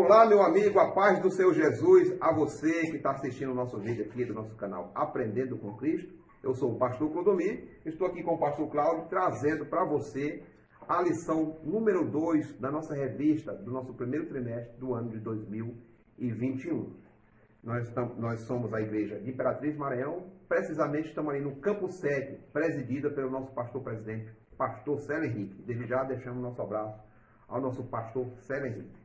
Olá, meu amigo, a paz do Senhor Jesus, a você que está assistindo o nosso vídeo aqui do nosso canal Aprendendo com Cristo. Eu sou o pastor Clodomir, estou aqui com o pastor Cláudio, trazendo para você a lição número 2 da nossa revista, do nosso primeiro trimestre do ano de 2021. Nós somos a igreja de Imperatriz Maranhão, precisamente estamos ali no Campo 7, presidida pelo nosso pastor-presidente, pastor Célio Henrique. Desde já deixamos nosso abraço ao nosso pastor Célio Henrique.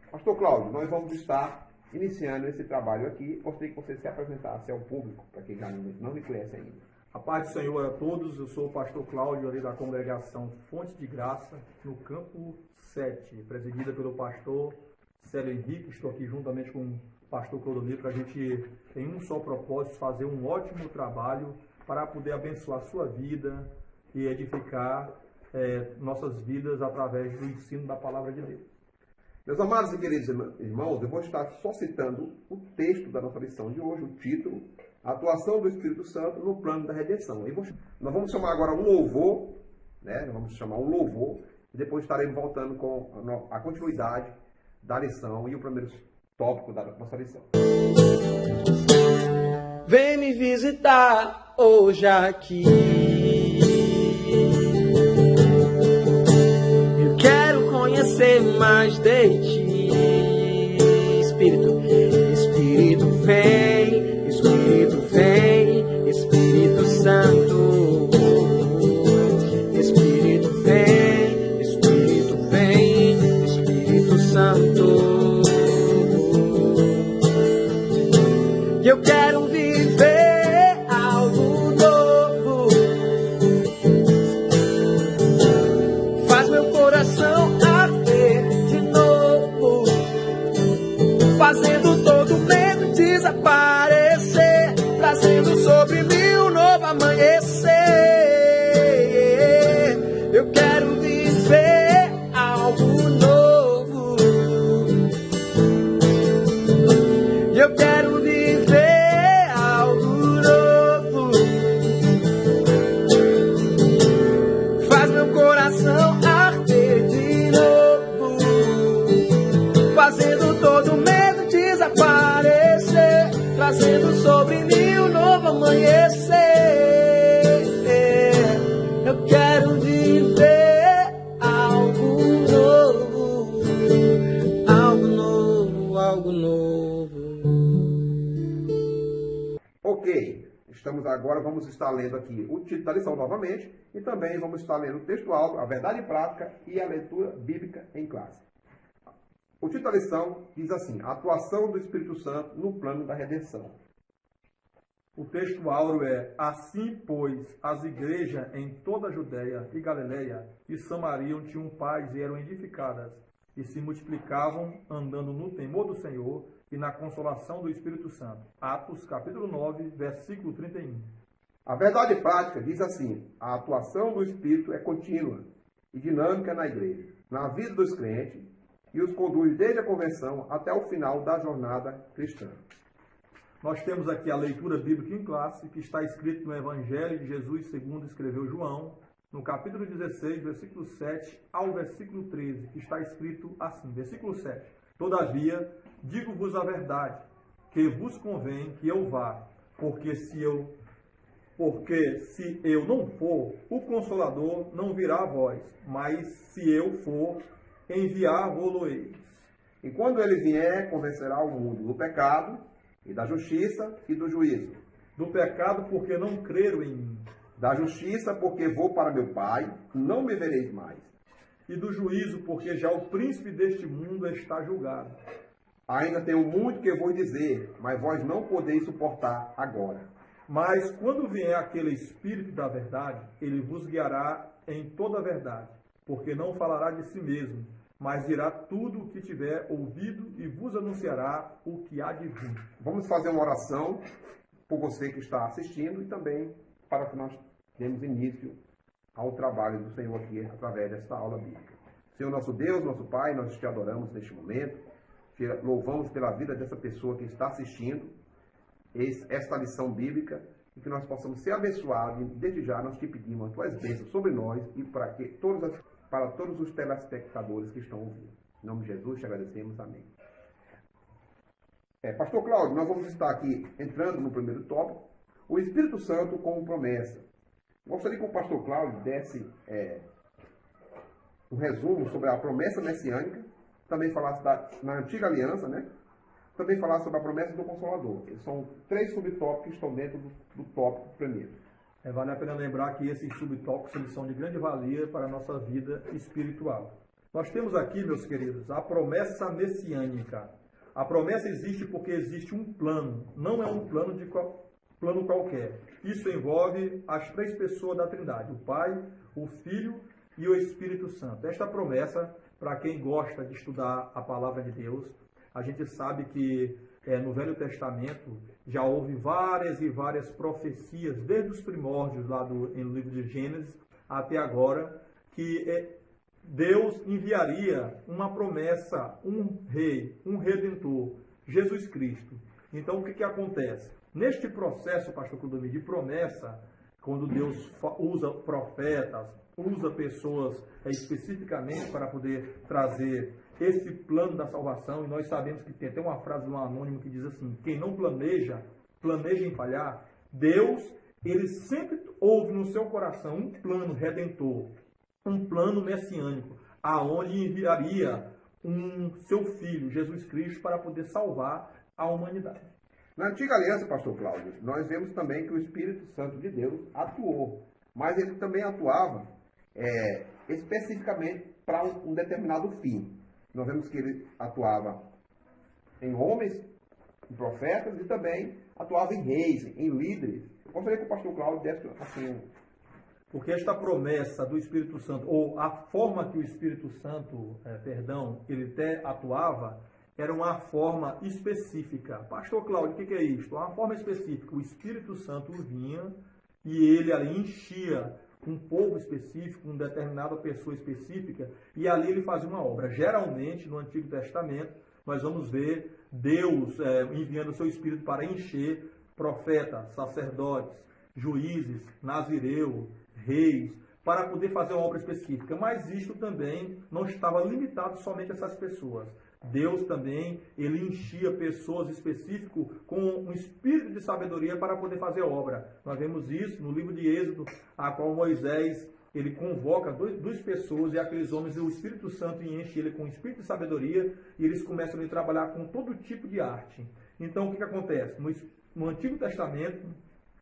Pastor Cláudio, nós vamos estar iniciando esse trabalho aqui. Gostaria que você se apresentasse ao público, para quem já não me conhece ainda. A paz do Senhor a todos, eu sou o pastor Cláudio, ali da congregação Fonte de Graça, no Campo 7, presidida pelo pastor Célio Henrique. Estou aqui juntamente com o pastor Clodomir, para a gente, em um só propósito, fazer um ótimo trabalho para poder abençoar a sua vida e edificar nossas vidas através do ensino da palavra de Deus. Meus amados e queridos irmãos, eu vou estar só citando o texto da nossa lição de hoje, o título, a atuação do Espírito Santo no plano da redenção. E nós vamos chamar agora um louvor, né? E depois estaremos voltando com a continuidade da lição e o primeiro tópico da nossa lição. Vem me visitar hoje aqui. Conhecer mais de ti, Espírito, Espírito vem, Espírito vem, Espírito Santo, Espírito vem, Espírito vem, Espírito Santo. Eu quero viver algo novo, faz meu coração fazendo todo medo desaparecer, trazendo sobre mim um novo amanhecer. Eu quero viver algo novo. Eu quero viver algo novo. Faz meu coração arder de novo, fazendo todo medo desaparecer, trazendo sobre mim um novo amanhecer. Eu quero viver algo novo, algo novo, algo novo. Ok, vamos estar lendo aqui o título da lição novamente e também vamos estar lendo o texto áudio, a verdade prática e a leitura bíblica em classe. O título da lição diz assim: a atuação do Espírito Santo no plano da redenção. O texto áureo é: assim, pois, as igrejas em toda a Judéia e Galileia e Samaria tinham paz e eram edificadas, e se multiplicavam, andando no temor do Senhor e na consolação do Espírito Santo. Atos, capítulo 9, versículo 31. A verdade prática diz assim: a atuação do Espírito é contínua e dinâmica na igreja, na vida dos crentes, e os conduz desde a conversão até o final da jornada cristã. Nós temos aqui a leitura bíblica em classe, que está escrito no Evangelho de Jesus segundo escreveu João, no capítulo 16, versículo 7 ao versículo 13, que está escrito assim, versículo 7. Todavia, digo-vos a verdade, que vos convém que eu vá, porque se eu não for, o Consolador não virá a vós, mas se eu for, enviar-vos-ei. E quando ele vier, convencerá o mundo do pecado, e da justiça e do juízo. Do pecado, porque não creram em mim. Da justiça, porque vou para meu Pai, não me vereis mais. E do juízo, porque já o príncipe deste mundo está julgado. Ainda tenho muito que vos dizer, mas vós não podeis suportar agora. Mas quando vier aquele Espírito da verdade, ele vos guiará em toda a verdade, porque não falará de si mesmo, mas dirá tudo o que tiver ouvido e vos anunciará o que há de vir. Vamos fazer uma oração por você que está assistindo e também para que nós demos início ao trabalho do Senhor aqui através desta aula bíblica. Senhor nosso Deus, nosso Pai, nós te adoramos neste momento, te louvamos pela vida dessa pessoa que está assistindo esta lição bíblica e que nós possamos ser abençoados. E desde já nós te pedimos as tuas bênçãos sobre nós e para todos os telespectadores que estão ouvindo. Em nome de Jesus, te agradecemos. Amém. Pastor Cláudio, nós vamos estar aqui entrando no primeiro tópico, o Espírito Santo como promessa. Gostaria que o pastor Cláudio desse um resumo sobre a promessa messiânica, também falasse na antiga aliança, né? Também falasse sobre a promessa do Consolador. São 3 subtópicos que estão dentro do tópico primeiro. Vale a pena lembrar que esses subtópicos eles são de grande valia para a nossa vida espiritual. Nós temos aqui, meus queridos, a promessa messiânica. A promessa existe porque existe um plano, não é um plano plano qualquer. Isso envolve as 3 pessoas da Trindade, o Pai, o Filho e o Espírito Santo. Esta promessa, para quem gosta de estudar a palavra de Deus, a gente sabe que no Velho Testamento já houve várias e várias profecias, desde os primórdios lá no livro de Gênesis até agora, que Deus enviaria uma promessa, um rei, um redentor, Jesus Cristo. Então, o que acontece? Neste processo, pastor Clodomir, de promessa, quando Deus usa profetas, usa pessoas especificamente para poder trazer esse plano da salvação, e nós sabemos que tem até uma frase de um anônimo que diz assim: quem não planeja, planeja em falhar. Deus, ele sempre houve no seu coração um plano redentor, um plano messiânico, aonde enviaria seu filho, Jesus Cristo, para poder salvar a humanidade. Na antiga aliança, pastor Cláudio, nós vemos também que o Espírito Santo de Deus atuou, mas ele também atuava especificamente para um determinado fim. Nós vemos que ele atuava em homens, em profetas, e também atuava em reis, em líderes. Eu gostaria que o pastor Cláudio desse assim. Porque esta promessa do Espírito Santo, ou a forma que o Espírito Santo, ele até atuava, era uma forma específica. Pastor Cláudio, o que é isto? Uma forma específica. O Espírito Santo vinha e ele ali enchia um povo específico, uma determinada pessoa específica, e ali ele fazia uma obra. Geralmente, no Antigo Testamento, nós vamos ver Deus enviando o seu Espírito para encher profetas, sacerdotes, juízes, nazireus, reis, para poder fazer uma obra específica. Mas isto também não estava limitado somente a essas pessoas. Deus também, ele enchia pessoas específicas com um espírito de sabedoria para poder fazer obra. Nós vemos isso no livro de Êxodo, a qual Moisés, ele convoca duas pessoas, e aqueles homens, e o Espírito Santo enche ele com um espírito de sabedoria, e eles começam a trabalhar com todo tipo de arte. Então, o que acontece? No Antigo Testamento,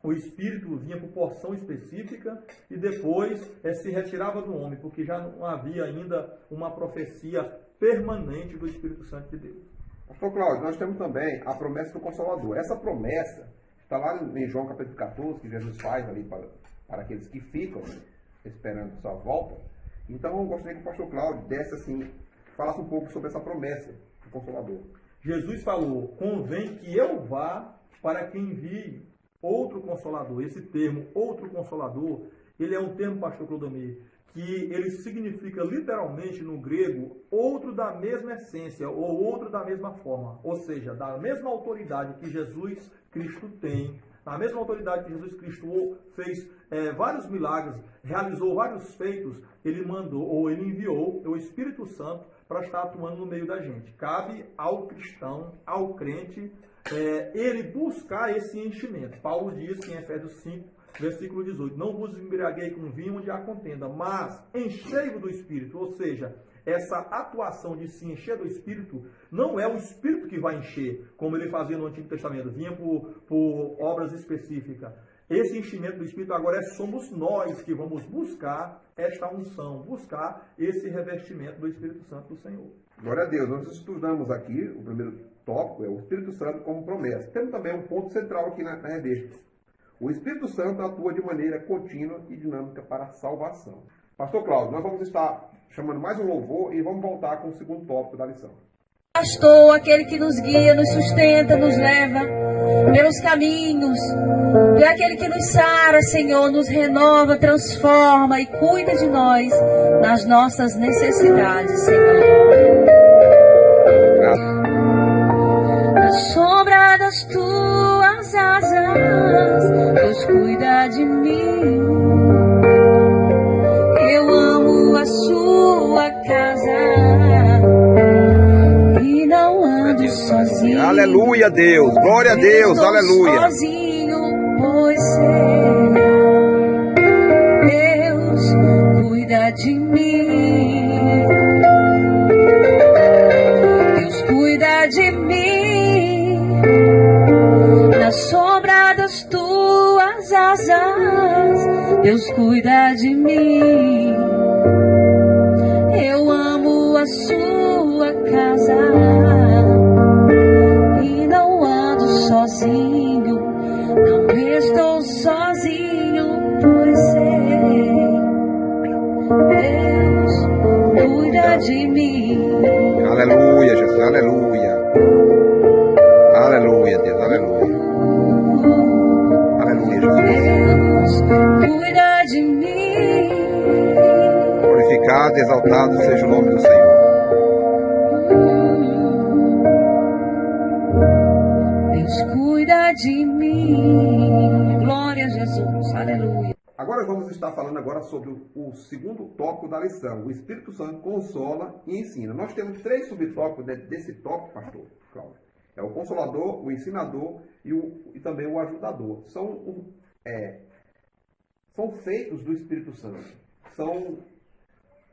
o Espírito vinha por porção específica e depois se retirava do homem, porque já não havia ainda uma profecia permanente do Espírito Santo de Deus. Pastor Cláudio, nós temos também a promessa do Consolador. Essa promessa está lá em João capítulo 14, que Jesus faz ali para aqueles que ficam esperando sua volta. Então, eu gostaria que o pastor Cláudio desse assim, falasse um pouco sobre essa promessa do Consolador. Jesus falou: convém que eu vá para que envie outro Consolador. Esse termo, outro Consolador, ele é um termo, pastor Clodomir, que ele significa literalmente no grego outro da mesma essência ou outro da mesma forma, ou seja, da mesma autoridade que Jesus Cristo tem, na mesma autoridade que Jesus Cristo fez vários milagres, realizou vários feitos, ele mandou ou ele enviou o Espírito Santo para estar atuando no meio da gente. Cabe ao cristão, ao crente, ele buscar esse enchimento. Paulo diz que em Efésios 5, versículo 18, não vos embriaguei com vinho onde há contenda, mas enchei-vos do Espírito. Ou seja, essa atuação de se encher do Espírito, não é o Espírito que vai encher, como ele fazia no Antigo Testamento, vinha por obras específicas. Esse enchimento do Espírito agora somos nós que vamos buscar esta unção, buscar esse revestimento do Espírito Santo do Senhor. Glória a Deus. Nós estudamos aqui, o primeiro tópico é o Espírito Santo como promessa. Temos também um ponto central aqui na revista. O Espírito Santo atua de maneira contínua e dinâmica para a salvação. Pastor Cláudio, nós vamos estar chamando mais um louvor e vamos voltar com o segundo tópico da lição. Pastor, aquele que nos guia, nos sustenta, nos leva pelos caminhos. Tu é aquele que nos sara, Senhor, nos renova, transforma e cuida de nós nas nossas necessidades, Senhor. Na sombra das tuas asas, Deus cuida de mim. Eu amo a sua casa. Aleluia, Deus. Glória a Deus. Estou Aleluia. sozinho, pois sei, Deus cuida de mim. Deus cuida de mim. Na sombra das tuas asas, Deus cuida de mim. Eu amo a sua casa e não ando sozinho, não estou sozinho, pois sei, Deus cuida de mim. Aleluia, Jesus. Aleluia. Aleluia, Deus. Aleluia. Aleluia, Jesus. Deus cuida de mim. Glorificado e exaltado seja o nome do Senhor. Deus cuida de mim. Glória a Jesus. Aleluia. Agora vamos estar falando agora sobre o segundo tópico da lição. O Espírito Santo consola e ensina. Nós temos 3 subtópicos desse tópico, pastor Cláudio. É o consolador, o ensinador e também o ajudador. São feitos do Espírito Santo. São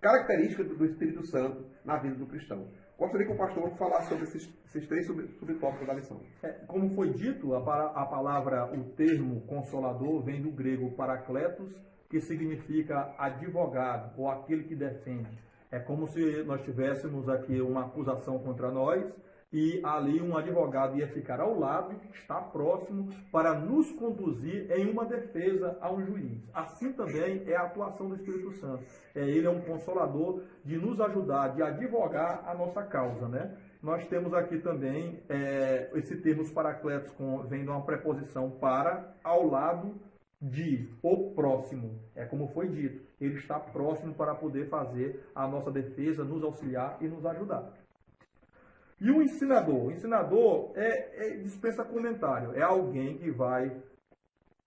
características do Espírito Santo na vida do cristão. Gostaria que o pastor falasse sobre esses 3 subtópicos da lição. Como foi dito, a palavra, o termo consolador vem do grego parakletos, que significa advogado ou aquele que defende. É como se nós tivéssemos aqui uma acusação contra nós e ali um advogado ia ficar ao lado, estar próximo, para nos conduzir em uma defesa a um juiz. Assim também é a atuação do Espírito Santo. Ele é um consolador de nos ajudar, de advogar a nossa causa, né? Nós temos aqui também esse termo paracletos vem de uma preposição para, ao lado de, ou próximo. É como foi dito, ele está próximo para poder fazer a nossa defesa, nos auxiliar e nos ajudar. E o ensinador? O ensinador dispensa comentário. É alguém que vai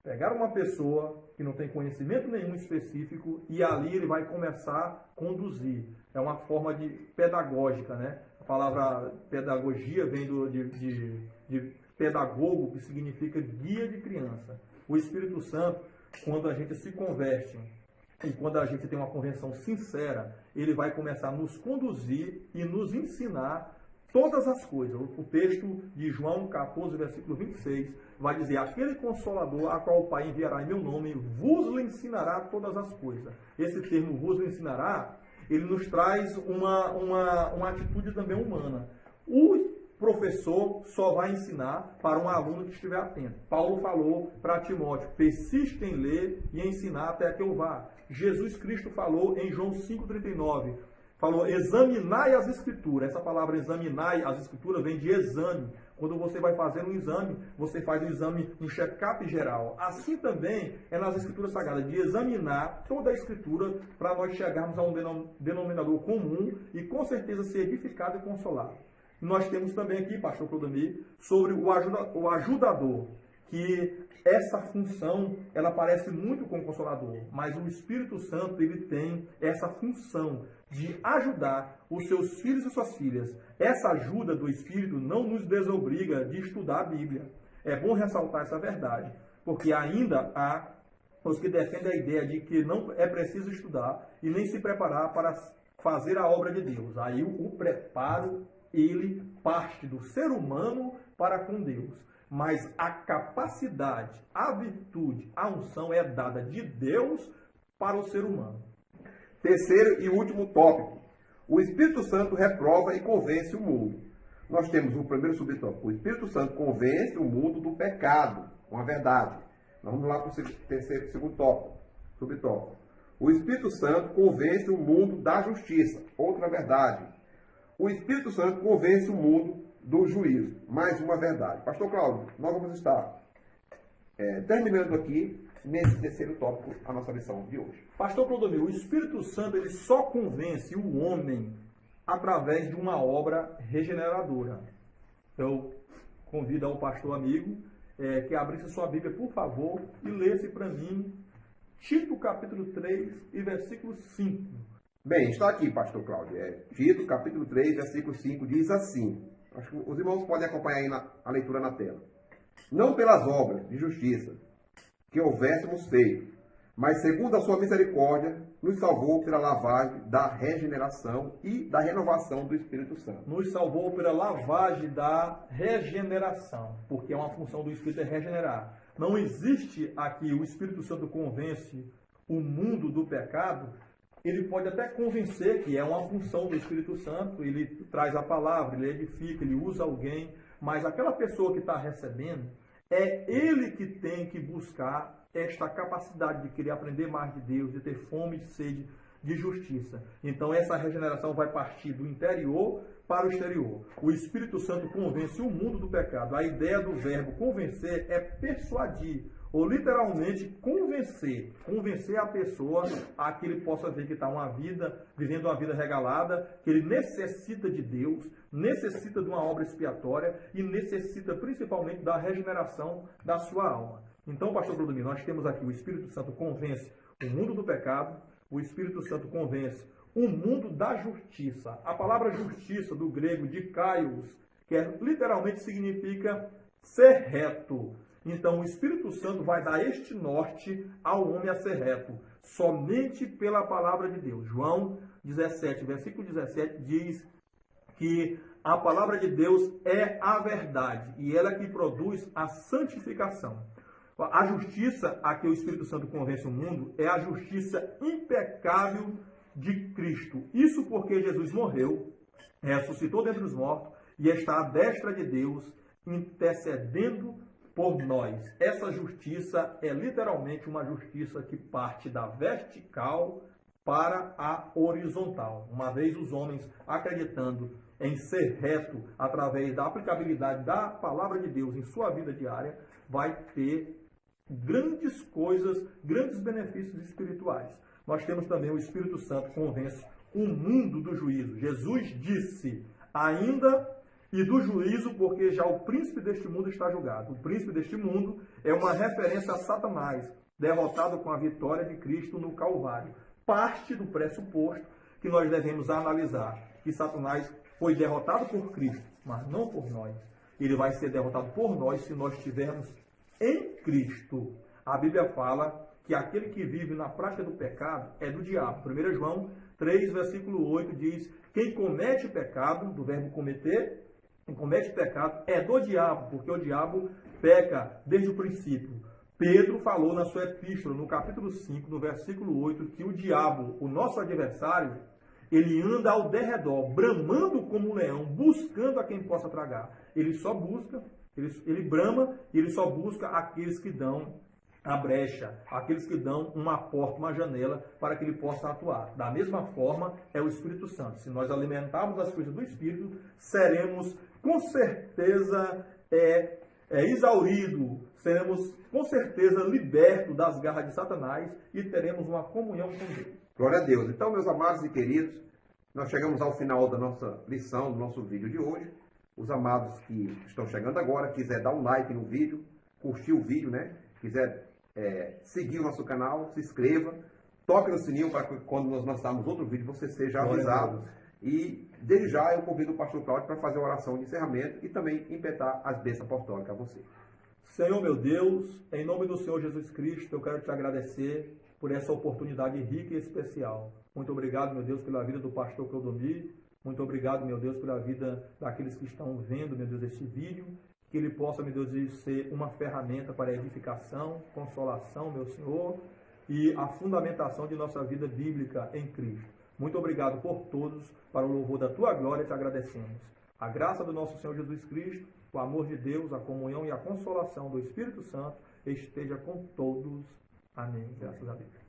pegar uma pessoa que não tem conhecimento nenhum específico e ali ele vai começar a conduzir. É uma forma de pedagógica, né? A palavra pedagogia vem de pedagogo, que significa guia de criança. O Espírito Santo, quando a gente se converte e quando a gente tem uma conversão sincera, ele vai começar a nos conduzir e nos ensinar todas as coisas. O texto de João 14, versículo 26, vai dizer: aquele consolador a qual o Pai enviará em meu nome, vos lhe ensinará todas as coisas. Esse termo vos lhe ensinará, ele nos traz uma atitude também humana. O professor só vai ensinar para um aluno que estiver atento. Paulo falou para Timóteo: persiste em ler e ensinar até que eu vá. Jesus Cristo falou em João 5,39, falou: examinai as Escrituras. Essa palavra examinai as Escrituras vem de exame. Quando você vai fazer um exame, você faz um exame, um check-up geral. Assim também é nas Escrituras Sagradas, de examinar toda a Escritura para nós chegarmos a um denominador comum e com certeza ser edificado e consolado. Nós temos também aqui, pastor Clodomir, sobre o ajudador, que essa função, ela parece muito com o consolador, mas o Espírito Santo, ele tem essa função de ajudar os seus filhos e suas filhas. Essa ajuda do Espírito não nos desobriga de estudar a Bíblia. É bom ressaltar essa verdade, porque ainda há os que defendem a ideia de que não é preciso estudar e nem se preparar para fazer a obra de Deus. Aí o preparo, ele parte do ser humano para com Deus. Mas a capacidade, a virtude, a unção é dada de Deus para o ser humano. Terceiro e último tópico. O Espírito Santo reprova e convence o mundo. Nós temos o primeiro subtópico. O Espírito Santo convence o mundo do pecado, com a verdade. Vamos lá para o segundo tópico, subtópico. O Espírito Santo convence o mundo da justiça, outra verdade. O Espírito Santo convence o mundo do juízo, mais uma verdade. Pastor Cláudio, nós vamos estar terminando aqui, nesse terceiro tópico, a nossa lição de hoje. Pastor Clodomir, o Espírito Santo ele só convence o homem através de uma obra regeneradora. Eu convido ao pastor amigo que abrisse sua Bíblia, por favor, e lesse para mim Tito capítulo 3 e versículo 5. Bem, está aqui, pastor Cláudio. Tito capítulo 3, versículo 5 diz assim: Acho que os irmãos podem acompanhar aí a leitura na tela. Não pelas obras de justiça que houvéssemos feito, mas segundo a sua misericórdia, nos salvou pela lavagem da regeneração e da renovação do Espírito Santo. Nos salvou pela lavagem da regeneração, porque é uma função do Espírito é regenerar. Não existe aqui o Espírito Santo convence o mundo do pecado. Ele pode até convencer que é uma função do Espírito Santo, ele traz a palavra, ele edifica, ele usa alguém, mas aquela pessoa que está recebendo, é ele que tem que buscar esta capacidade de querer aprender mais de Deus, de ter fome e sede de justiça. Então essa regeneração vai partir do interior para o exterior. O Espírito Santo convence o mundo do pecado. A ideia do verbo convencer é persuadir, ou literalmente convencer. Convencer a pessoa a que ele possa ver que está vivendo uma vida regalada, que ele necessita de Deus, necessita de uma obra expiatória e necessita principalmente da regeneração da sua alma. Então, pastor Claudomir, nós temos aqui o Espírito Santo convence o mundo do pecado, o Espírito Santo convence o mundo da justiça. A palavra justiça, do grego dikaios, que literalmente significa ser reto. Então, o Espírito Santo vai dar este norte ao homem a ser reto, somente pela palavra de Deus. João 17, versículo 17, diz que a palavra de Deus é a verdade, e ela que produz a santificação. A justiça a que o Espírito Santo convence o mundo é a justiça impecável de Cristo. Isso porque Jesus morreu, ressuscitou dentre os mortos e está à destra de Deus, intercedendo por nós. Essa justiça é literalmente uma justiça que parte da vertical para a horizontal. Uma vez os homens acreditando em ser reto através da aplicabilidade da palavra de Deus em sua vida diária, vai ter grandes coisas, grandes benefícios espirituais. Nós temos também o Espírito Santo convence o mundo do juízo. Jesus disse ainda e do juízo, porque já o príncipe deste mundo está julgado. O príncipe deste mundo é uma referência a Satanás, derrotado com a vitória de Cristo no Calvário. Parte do pressuposto que nós devemos analisar, que Satanás foi derrotado por Cristo, mas não por nós. Ele vai ser derrotado por nós se nós estivermos em Cristo. A Bíblia fala que aquele que vive na prática do pecado é do diabo. 1 João 3, versículo 8 diz: quem comete pecado, do verbo cometer, quem comete pecado é do diabo, porque o diabo peca desde o princípio. Pedro falou na sua epístola, no capítulo 5, no versículo 8, que o diabo, o nosso adversário, ele anda ao derredor, bramando como um leão, buscando a quem possa tragar. Ele só busca, ele brama, e ele só busca aqueles que dão a brecha, aqueles que dão uma porta, uma janela, para que ele possa atuar. Da mesma forma, é o Espírito Santo. Se nós alimentarmos as coisas do Espírito, seremos com certeza exauridos, seremos com certeza libertos das garras de Satanás e teremos uma comunhão com Deus. Glória a Deus. Então, meus amados e queridos, nós chegamos ao final da nossa lição, do nosso vídeo de hoje. Os amados que estão chegando agora, quiser dar um like no vídeo, curtir o vídeo, né? Quiser seguir o nosso canal, se inscreva, toque no sininho para que quando nós lançarmos outro vídeo você seja avisado. E desde já eu convido o pastor Cláudio para fazer a oração de encerramento e também impetar as bênçãos apostólicas a você. Senhor meu Deus, em nome do Senhor Jesus Cristo, eu quero te agradecer por essa oportunidade rica e especial. Muito obrigado, meu Deus, pela vida do pastor Claudomir. Muito obrigado, meu Deus, pela vida daqueles que estão vendo, meu Deus, este vídeo. Que ele possa, meu Deus, ser uma ferramenta para a edificação, consolação, meu Senhor, e a fundamentação de nossa vida bíblica em Cristo. Muito obrigado por todos, para o louvor da tua glória te agradecemos. A graça do nosso Senhor Jesus Cristo, o amor de Deus, a comunhão e a consolação do Espírito Santo esteja com todos. Amém. Graças a Deus.